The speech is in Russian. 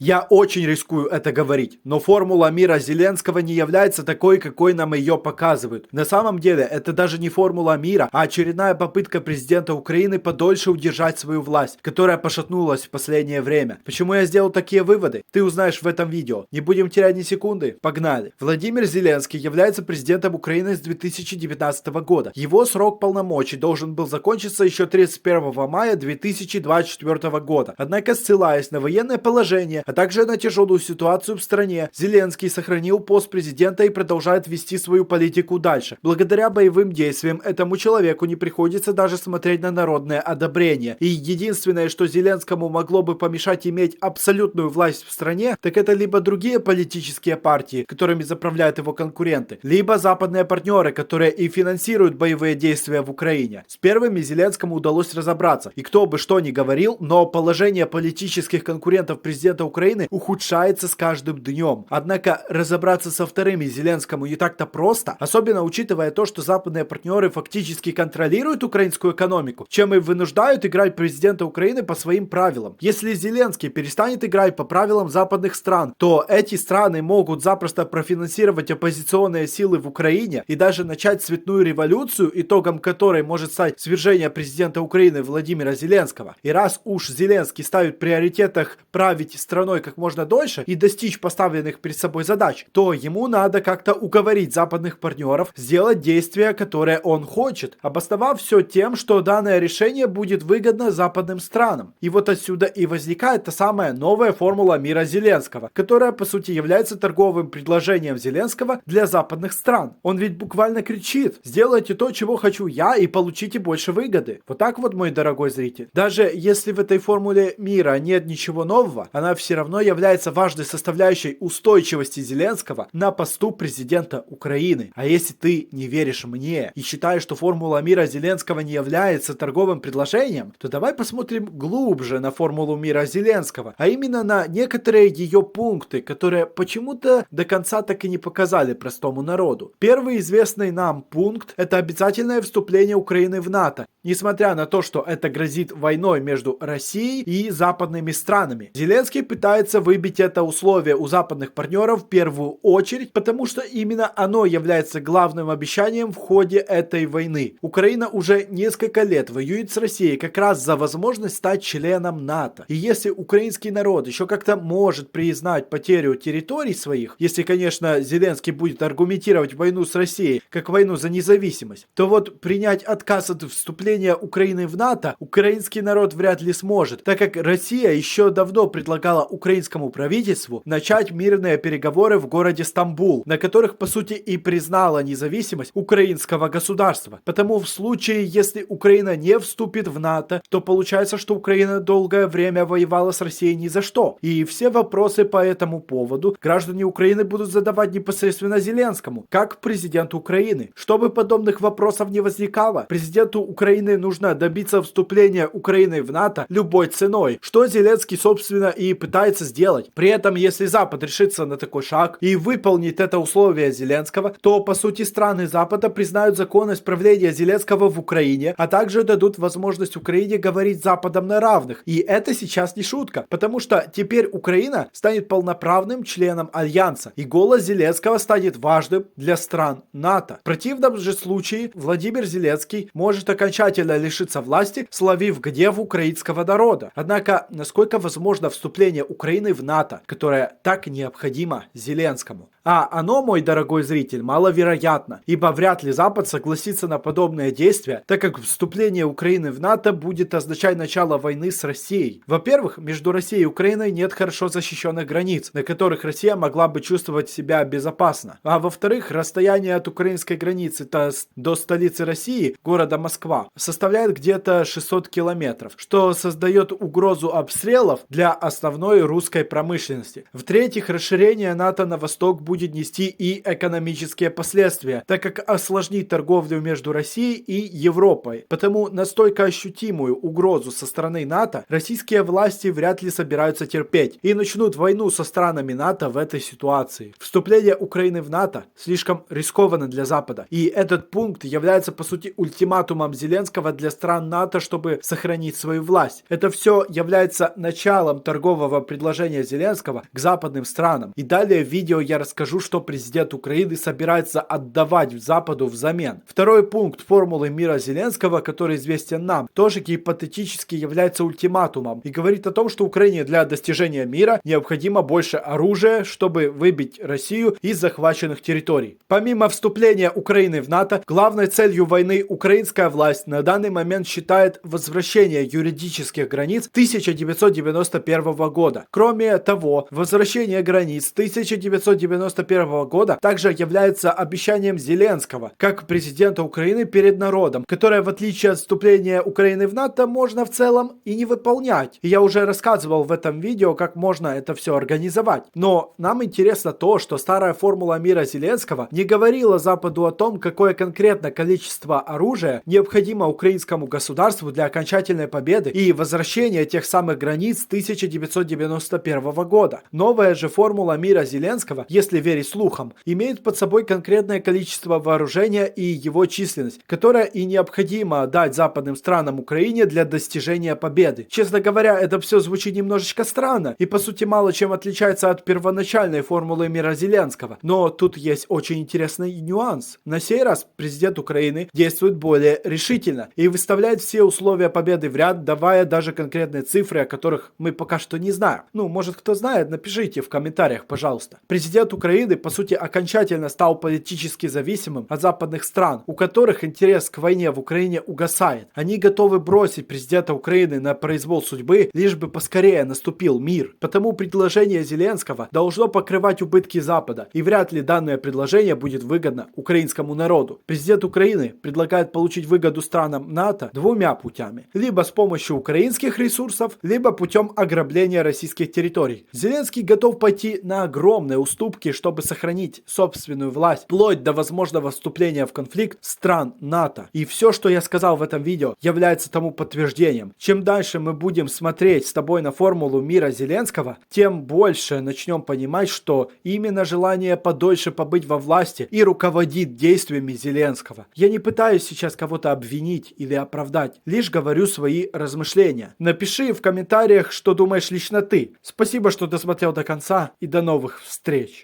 Я очень рискую это говорить, но формула мира Зеленского не является такой, какой нам ее показывают. На самом деле, это даже не формула мира, а очередная попытка президента Украины подольше удержать свою власть, которая пошатнулась в последнее время. Почему я сделал такие выводы? Ты узнаешь в этом видео. Не будем терять ни секунды. Погнали. Владимир Зеленский является президентом Украины с 2019 года. Его срок полномочий должен был закончиться еще 31 мая 2024 года. Однако, ссылаясь на военное положение, а также на тяжелую ситуацию в стране, Зеленский сохранил пост президента и продолжает вести свою политику дальше. Благодаря боевым действиям этому человеку не приходится даже смотреть на народное одобрение. И единственное, что Зеленскому могло бы помешать иметь абсолютную власть в стране, так это либо другие политические партии, которыми заправляют его конкуренты, либо западные партнеры, которые и финансируют боевые действия в Украине. С первыми Зеленскому удалось разобраться. И кто бы что ни говорил, но положение политических конкурентов президента Украины ухудшается с каждым днем. Однако разобраться со вторыми Зеленскому не так-то просто, особенно учитывая то, что западные партнеры фактически контролируют украинскую экономику, чем и вынуждают играть президента Украины по своим правилам. Если Зеленский перестанет играть по правилам западных стран, то эти страны могут запросто профинансировать оппозиционные силы в Украине и даже начать цветную революцию, итогом которой может стать свержение президента Украины Владимира Зеленского. И раз уж Зеленский ставит в приоритетах править страной как можно дольше и достичь поставленных перед собой задач, то ему надо как-то уговорить западных партнеров сделать действия, которые он хочет, обосновав все тем, что данное решение будет выгодно западным странам. И вот отсюда и возникает та самая новая формула мира Зеленского, которая по сути является торговым предложением Зеленского для западных стран. Он ведь буквально кричит: сделайте то, чего хочу я, и получите больше выгоды. Вот так вот, мой дорогой зритель. Даже если в этой формуле мира нет ничего нового, она все равно является важной составляющей устойчивости Зеленского на посту президента Украины. А если ты не веришь мне и считаешь, что формула мира Зеленского не является торговым предложением, то давай посмотрим глубже на формулу мира Зеленского, а именно на некоторые ее пункты, которые почему-то до конца так и не показали простому народу. Первый известный нам пункт — это обязательное вступление Украины в НАТО, несмотря на то, что это грозит войной между Россией и западными странами. Зеленский пытается выбить это условие у западных партнеров в первую очередь, потому что именно оно является главным обещанием в ходе этой войны. Украина уже несколько лет воюет с Россией как раз за возможность стать членом НАТО. И если украинский народ еще как-то может признать потерю территорий своих, если, конечно, Зеленский будет аргументировать войну с Россией как войну за независимость, то вот принять отказ от вступления Украины в НАТО украинский народ вряд ли сможет, так как Россия еще давно предлагала украинскому правительству начать мирные переговоры в городе Стамбул, на которых по сути и признала независимость украинского государства. Потому в случае, если Украина не вступит в НАТО, то получается, что Украина долгое время воевала с Россией ни за что. И все вопросы по этому поводу граждане Украины будут задавать непосредственно Зеленскому, как президенту Украины. Чтобы подобных вопросов не возникало, президенту Украины нужно добиться вступления Украины в НАТО любой ценой, что Зеленский, собственно, и пытается сделать. При этом, если Запад решится на такой шаг и выполнит это условие Зеленского, то, по сути, страны Запада признают законность правления Зеленского в Украине, а также дадут возможность Украине говорить с Западом на равных. И это сейчас не шутка, потому что теперь Украина станет полноправным членом Альянса, и голос Зеленского станет важным для стран НАТО. В противном же случае Владимир Зеленский может окончательно лишиться власти, словив гнев украинского народа. Однако, насколько возможно вступление Украины в НАТО, которое так необходимо Зеленскому? А оно, мой дорогой зритель, маловероятно, ибо вряд ли Запад согласится на подобные действия, так как вступление Украины в НАТО будет означать начало войны с Россией. Во-первых, между Россией и Украиной нет хорошо защищенных границ, на которых Россия могла бы чувствовать себя безопасно. А во-вторых, расстояние от украинской границы до столицы России, города Москва, составляет где-то 600 километров, что создает угрозу обстрелов для основной русской промышленности. В-третьих, расширение НАТО на восток будет нести и экономические последствия, так как осложнит торговлю между Россией и Европой. Потому настолько ощутимую угрозу со стороны НАТО российские власти вряд ли собираются терпеть и начнут войну со странами НАТО в этой ситуации. Вступление Украины в НАТО слишком рискованно для Запада, и этот пункт является по сути ультиматумом Зеленского для стран НАТО, чтобы сохранить свою власть. Это все является началом торгового предложение Зеленского к западным странам. И далее в видео я расскажу, что президент Украины собирается отдавать Западу взамен. Второй пункт формулы мира Зеленского, который известен нам, тоже гипотетически является ультиматумом и говорит о том, что Украине для достижения мира необходимо больше оружия, чтобы выбить Россию из захваченных территорий. Помимо вступления Украины в НАТО, главной целью войны украинская власть на данный момент считает возвращение юридических границ 1991 года. Кроме того, возвращение границ 1991 года также является обещанием Зеленского, как президента Украины перед народом, которое, в отличие от вступления Украины в НАТО, можно в целом и не выполнять. И я уже рассказывал в этом видео, как можно это все организовать. Но нам интересно то, что старая формула мира Зеленского не говорила Западу о том, какое конкретно количество оружия необходимо украинскому государству для окончательной победы и возвращения тех самых границ 1991 года. Новая же формула мира Зеленского, если верить слухам, имеет под собой конкретное количество вооружения и его численность, которая и необходимо дать западным странам Украине для достижения победы. Честно говоря, это все звучит немножечко странно и по сути мало чем отличается от первоначальной формулы мира Зеленского. Но тут есть очень интересный нюанс. На сей раз президент Украины действует более решительно и выставляет все условия победы в ряд, давая даже конкретные цифры, о которых мы пока что не знаем. Ну, может, кто знает, напишите в комментариях, пожалуйста. Президент Украины, по сути, окончательно стал политически зависимым от западных стран, у которых интерес к войне в Украине угасает. Они готовы бросить президента Украины на произвол судьбы, лишь бы поскорее наступил мир. Потому предложение Зеленского должно покрывать убытки Запада, и вряд ли данное предложение будет выгодно украинскому народу. Президент Украины предлагает получить выгоду странам НАТО двумя путями. Либо с помощью украинских ресурсов, либо путем ограбления российских территорий. Зеленский готов пойти на огромные уступки, чтобы сохранить собственную власть, вплоть до возможного вступления в конфликт стран НАТО. И все, что я сказал в этом видео, является тому подтверждением. Чем дальше мы будем смотреть с тобой на формулу мира Зеленского, тем больше начнем понимать, что именно желание подольше побыть во власти и руководит действиями Зеленского. Я не пытаюсь сейчас кого-то обвинить или оправдать, лишь говорю свои размышления. Напиши в комментариях, что думаешь лично ты. Спасибо, что досмотрел до конца, и до новых встреч.